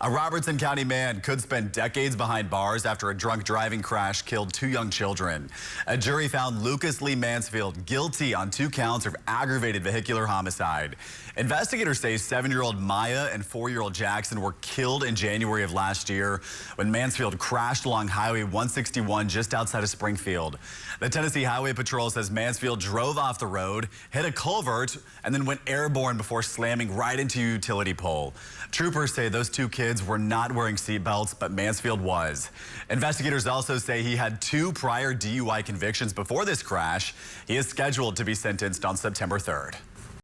A Robertson County man could spend decades behind bars after a drunk driving crash killed 2 young children. A jury found Lucas Lee Mansfield guilty on 2 counts of aggravated vehicular homicide. Investigators say 7-year-old Maya and 4-year-old Jackson were killed in January of last year when Mansfield crashed along Highway 161 just outside of Springfield. The Tennessee Highway Patrol says Mansfield drove off the road, hit a culvert, and then went airborne before slamming right into a utility pole. Troopers say those 2 kids were not wearing seatbelts, but Mansfield was. Investigators also say he had 2 prior DUI convictions before this crash. He is scheduled to be sentenced on September 3rd.